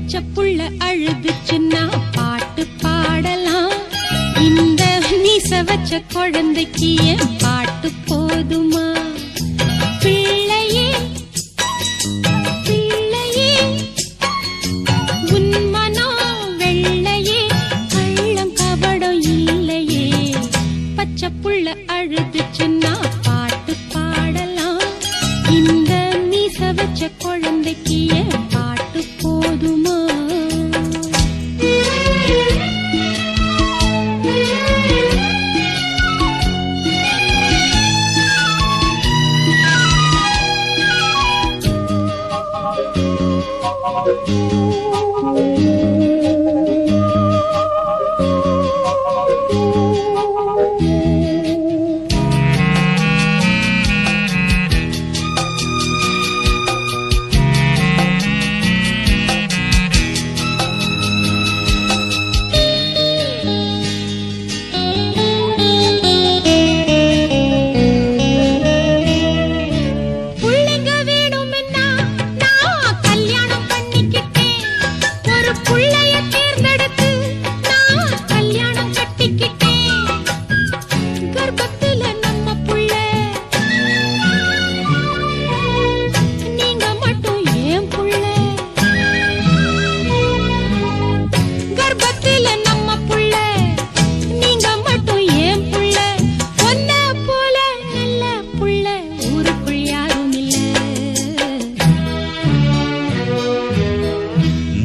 பச்சை புள்ள அழுதுச்சுன்னா பாட்டு பாடலாம். இந்த மீச வச்ச குழந்தைக்கு என் பாட்டு போதுமா? பிள்ளையே பிள்ளையே உன் மனம் வெள்ளையே, கள்ளம் கபடம் இல்லையே. பச்சை புள்ள அழுதுச்சுன்னா பாட்டு பாடலாம். இந்த மீச வச்ச குழந்தைக்கு என் பாட்டு போதுமா?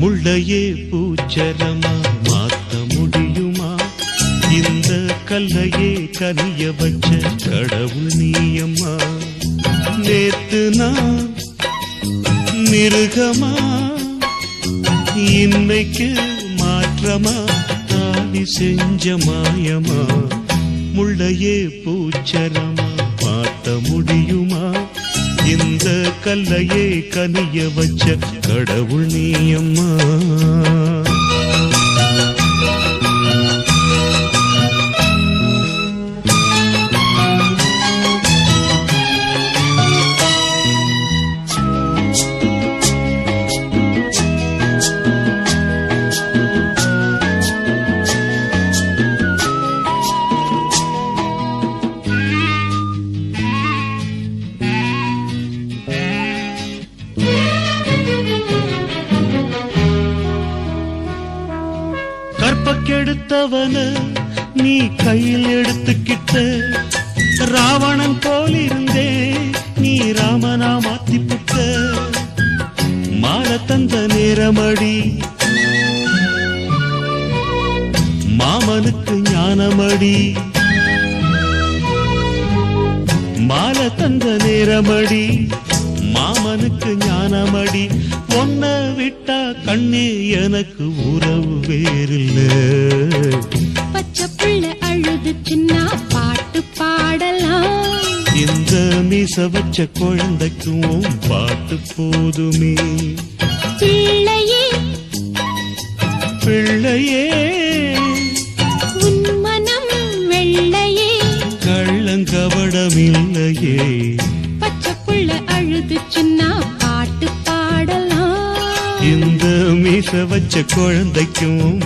முள்ளையே பூச்சரமா மாத்த முடியுமா? இந்த கல்லையே கனிய வச்ச கடவுள் நீயம்மா. நேத்து நான் மிருகமா, இன்னைக்கு மாற்றமா, தாலி செஞ்ச மாயமா. முள்ளையே பூச்சரமா மாத்த முடியுமா? இந்த கல்லையே கனிய வச்ச கடவுள் நீயம்மா. கற்பக்கெடுத்தவன நீ கையில் எடுத்துக்கிட்ட, ராவணன் போல் இருந்தே நீ ராமனா மாத்திப்புட்ட. மாலை தந்த நேரமடி மாமனுக்கு ஞானமடி. மாலை தந்த நேரமடி மாமனுக்கு ஞானமடி. ஒன்ன விட்டா கண்ணே எனக்கு உறவு வேறில்ல. பச்சை புள்ள அழுதுச்சுன்னா பாட்டு பாடலாம். இந்த மீச வச்ச குழந்தைக்கும் பாட்டு போதுமே. பிள்ளையே பிள்ளையே உன் மனம் வெள்ளையே, கள்ளங்கபடமில்லையே. பச்சை புள்ள அழுதுச்சுன்னா பாட்டு பாடலாம். இந்த மீச வச்ச குழந்தைக்கும்